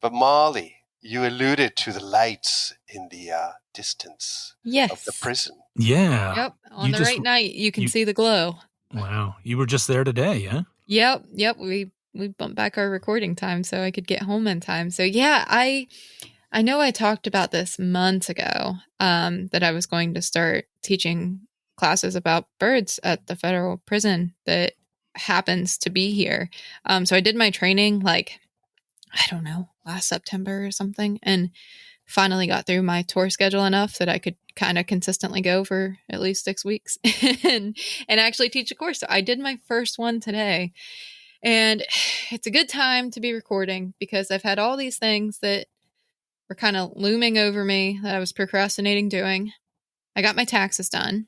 But Molly, you alluded to the lights in the distance of the prison. Yeah. Yep. On the right night, you can see the glow. Wow. You were just there today, yeah? Yep. We bumped back our recording time so I could get home in time. So yeah, I know I talked about this months ago, that I was going to start teaching classes about birds at the federal prison that happens to be here. So I did my training I don't know, last September or something, and finally got through my tour schedule enough that I could kind of consistently go for at least 6 weeks and actually teach a course. So I did my first one today. And it's a good time to be recording because I've had all these things that were kind of looming over me that I was procrastinating doing. I got my taxes done.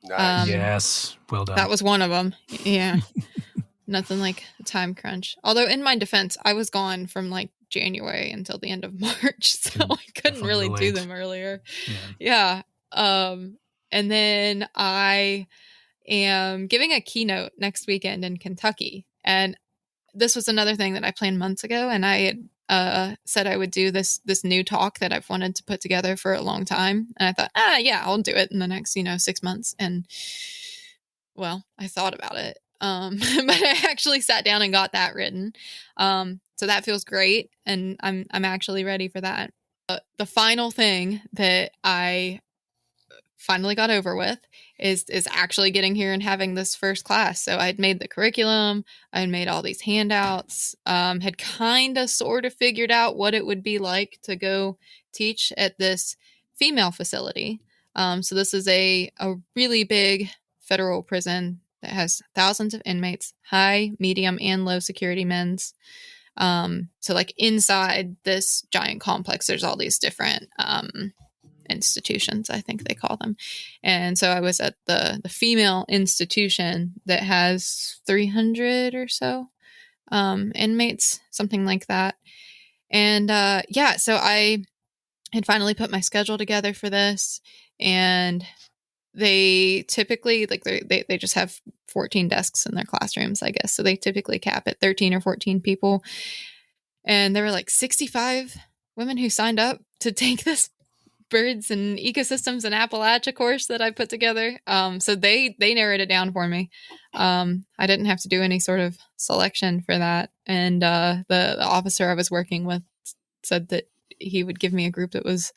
Nice. Yes. Well done. That was one of them. Yeah. Nothing like a time crunch. Although in my defense, I was gone from January until the end of March. So I couldn't really do them earlier. Yeah. And then I am giving a keynote next weekend in Kentucky. And this was another thing that I planned months ago. And I had said I would do this new talk that I've wanted to put together for a long time. And I thought, yeah, I'll do it in the next, 6 months. And well, I thought about it. But I actually sat down and got that written. So that feels great. And I'm actually ready for that. The final thing that I finally got over with is actually getting here and having this first class. So I'd made the curriculum, I had made all these handouts, had kind of sort of figured out what it would be like to go teach at this female facility. So this is a really big federal prison that has thousands of inmates, high, medium, and low security men's. So like inside this giant complex, there's all these different institutions, I think they call them. And so I was at the female institution that has 300 or so inmates, something like that. And yeah, so I had finally put my schedule together for this, and they typically like they just have 14 desks in their classrooms, I guess. So they typically cap at 13 or 14 people. And there were like 65 women who signed up to take this birds and ecosystems in Appalachia course that I put together. So they narrowed it down for me. I didn't have to do any sort of selection for that. And the officer I was working with said that he would give me a group that was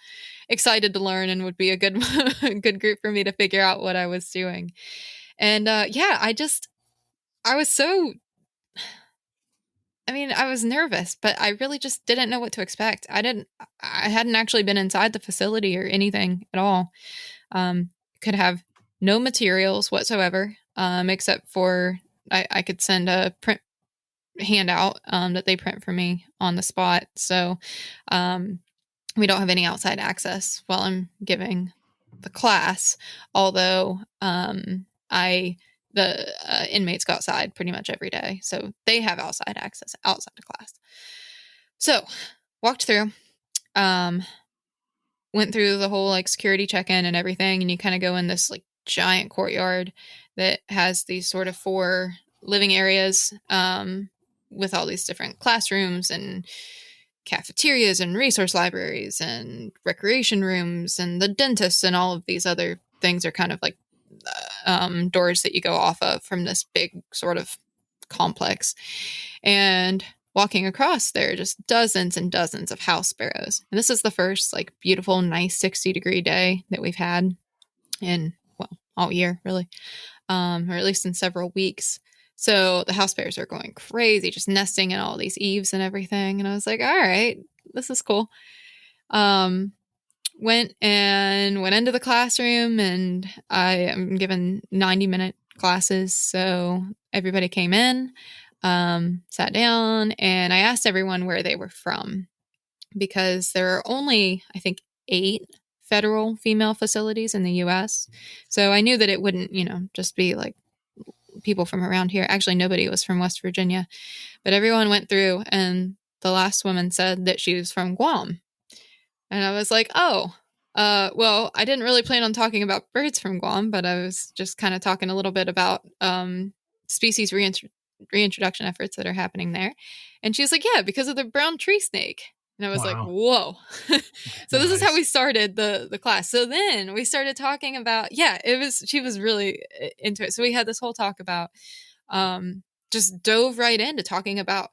excited to learn and would be a good good group for me to figure out what I was doing. And yeah, I was so I was nervous, but I really just didn't know what to expect. I hadn't actually been inside the facility or anything at all. Could have no materials whatsoever, except for I could send a print handout that they print for me on the spot. So we don't have any outside access while I'm giving the class, although the inmates go outside pretty much every day. So they have outside access outside of class. So walked through, went through the whole like security check-in and everything. And you kind of go in this like giant courtyard that has these sort of 4 living areas with all these different classrooms and cafeterias and resource libraries and recreation rooms, and the dentist and all of these other things are kind of like doors that you go off of from this big sort of complex. And walking across, there are just dozens and dozens of house sparrows. And this is the first like beautiful, nice 60-degree day that we've had in, well, all year really, or at least in several weeks. So the house sparrows are going crazy, just nesting in all these eaves and everything. And I was like, all right, this is cool. Went into the classroom, and I am given 90-minute classes. So everybody came in, sat down, and I asked everyone where they were from, because there are only, I think, 8 federal female facilities in the U.S. So I knew that it wouldn't, just be like people from around here. Actually, nobody was from West Virginia, but everyone went through, and the last woman said that she was from Guam. And I was like, oh, well, I didn't really plan on talking about birds from Guam, but I was just kind of talking a little bit about species reintroduction efforts that are happening there. And she was like, yeah, because of the brown tree snake. And I was like, whoa. So this is how we started the class. So then we started talking about, she was really into it. So we had this whole talk about, just dove right into talking about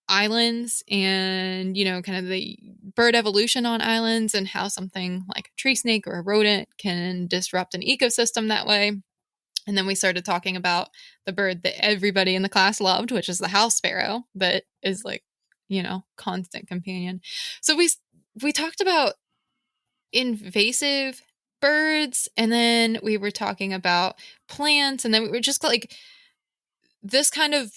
islands and, kind of the bird evolution on islands, and how something like a tree snake or a rodent can disrupt an ecosystem that way. And then we started talking about the bird that everybody in the class loved, which is the house sparrow, that is like, constant companion. So we talked about invasive birds, and then we were talking about plants, and then we were just like this kind of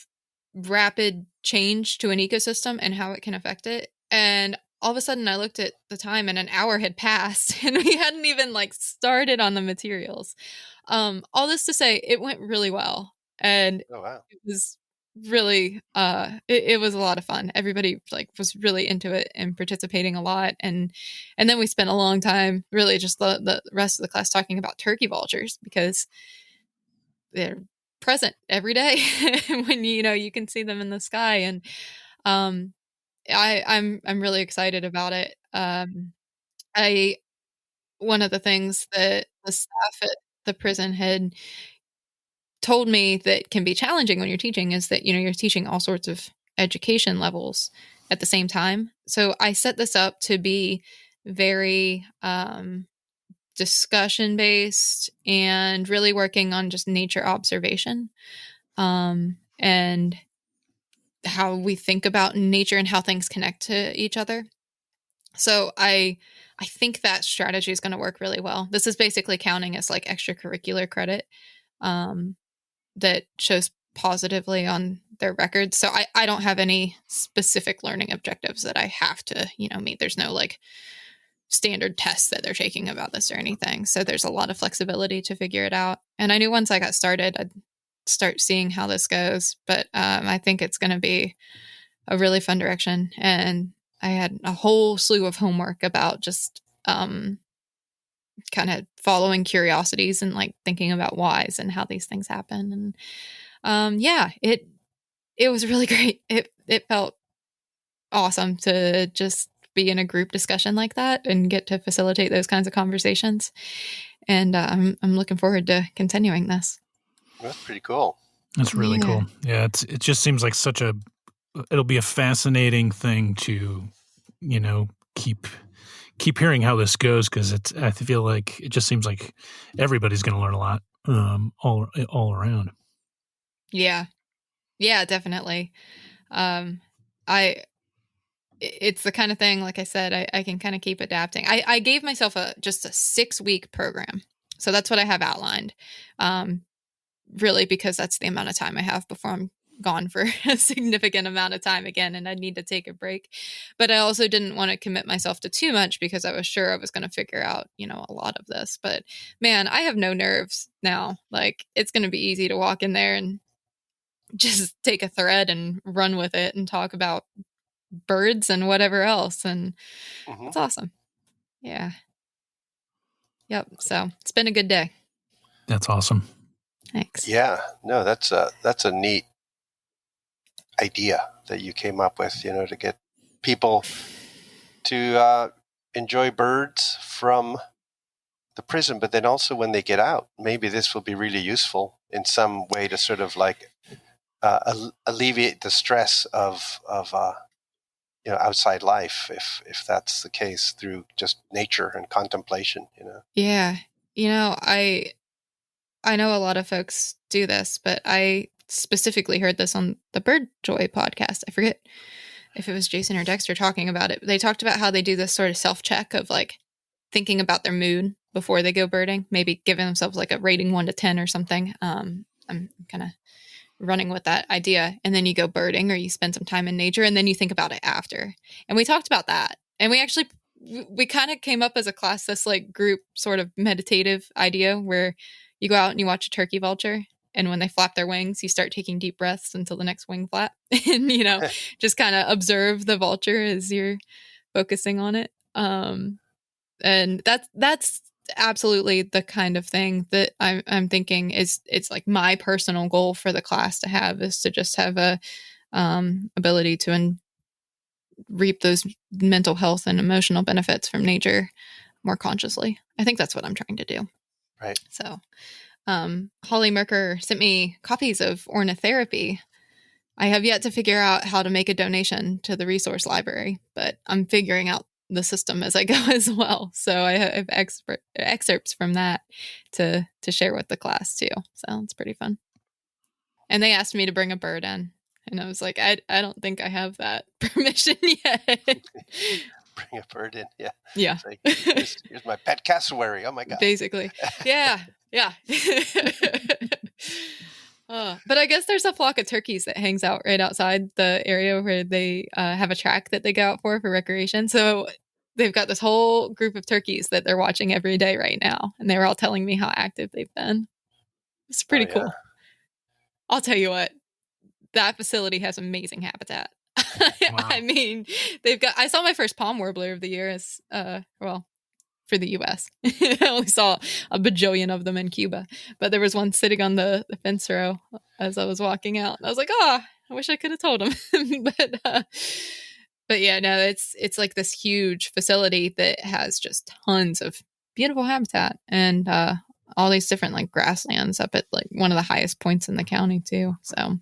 rapid change to an ecosystem and how it can affect it. And all of a sudden I looked at the time, and an hour had passed, and we hadn't even like started on the materials. All this to say, it went really well, and Oh, wow. it was really it was a lot of fun. Everybody like was really into it and participating a lot, and then we spent a long time really just the rest of the class talking about turkey vultures, because they're present every day when you can see them in the sky. And I'm really excited about it. I One of the things that the staff at the prison had told me that can be challenging when you're teaching is that you're teaching all sorts of education levels at the same time. So I set this up to be very discussion based, and really working on just nature observation, and how we think about nature and how things connect to each other. So I think that strategy is going to work really well. This is basically counting as like extracurricular credit, that shows positively on their records. So I don't have any specific learning objectives that I have to, meet. There's no like standard tests that they're taking about this or anything. So there's a lot of flexibility to figure it out. And I knew once I got started, I'd start seeing how this goes. But I think it's going to be a really fun direction. And I had a whole slew of homework about just kind of following curiosities and like thinking about whys and how these things happen. And it was really great. It felt awesome to just be in a group discussion like that and get to facilitate those kinds of conversations. And I'm looking forward to continuing this. That's pretty cool. That's really cool. Yeah, it just seems like it'll be a fascinating thing to, keep hearing how this goes, because I feel like it just seems like everybody's going to learn a lot all around. Yeah, definitely. It's the kind of thing, like I said, I can kind of keep adapting. I gave myself just a 6-week program. So that's what I have outlined. Really, because that's the amount of time I have before I'm gone for a significant amount of time again, and I need to take a break. But I also didn't want to commit myself to too much because I was sure I was going to figure out, a lot of this. But man, I have no nerves now. Like, it's going to be easy to walk in there and just take a thread and run with it and talk about birds and whatever else. And it's awesome. Yeah. Yep. So it's been a good day. That's awesome. Thanks. Yeah. No, that's a neat idea that you came up with, to get people to enjoy birds from the prison, but then also when they get out, maybe this will be really useful in some way to sort of like alleviate the stress of outside life, if that's the case, through just nature and contemplation. Yeah. I know a lot of folks do this, but I specifically heard this on the Bird Joy podcast. I forget if it was Jason or Dexter talking about it. They talked about how they do this sort of self-check of like thinking about their mood before they go birding, maybe giving themselves like a rating 1 to 10 or something. I'm kind of running with that idea. And then you go birding or you spend some time in nature and then you think about it after. And we talked about that. And we kind of came up as a class, this like group sort of meditative idea where you go out and you watch a turkey vulture. And when they flap their wings, you start taking deep breaths until the next wing flap and, just kind of observe the vulture as you're focusing on it. And that's absolutely the kind of thing that I'm thinking it's like my personal goal for the class to have, is to just have a ability to reap those mental health and emotional benefits from nature more consciously. I think that's what I'm trying to do. Right. So Holly Merker sent me copies of Ornitherapy. I have yet to figure out how to make a donation to the resource library, but I'm figuring out the system as I go as well. So I have excerpts from that to share with the class too. So it's pretty fun. And they asked me to bring a bird in. And I was like, I don't think I have that permission yet. Bring a bird in. Yeah. Yeah. Like, here's my pet cassowary. Oh my God. Basically. Yeah. Yeah. But I guess there's a flock of turkeys that hangs out right outside the area where they have a track that they go out for recreation. So they've got this whole group of turkeys that they're watching every day right now. And they were all telling me how active they've been. It's pretty cool. I'll tell you what, that facility has amazing habitat. Wow. I mean, I saw my first palm warbler of the year as, for the U.S. I only saw a bajillion of them in Cuba, but there was one sitting on the fence row as I was walking out. I was like, I wish I could have told him. But yeah, no, it's like this huge facility that has just tons of beautiful habitat and all these different like grasslands up at like one of the highest points in the county too. So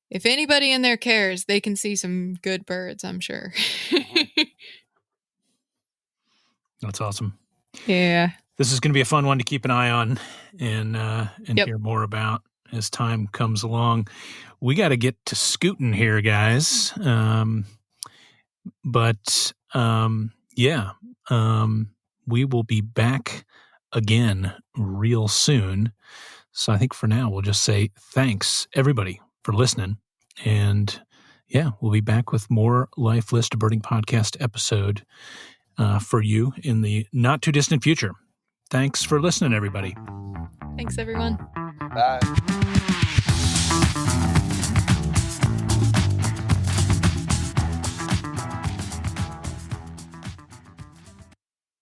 if anybody in there cares, they can see some good birds, I'm sure. That's awesome. Yeah. This is going to be a fun one to keep an eye on and hear more about as time comes along. We got to get to scooting here, guys. We will be back again real soon. So I think for now, we'll just say thanks, everybody, for listening. And yeah, we'll be back with more Life List of Birding podcast episode for you in the not too distant future. Thanks for listening, everybody. Thanks, everyone. Bye.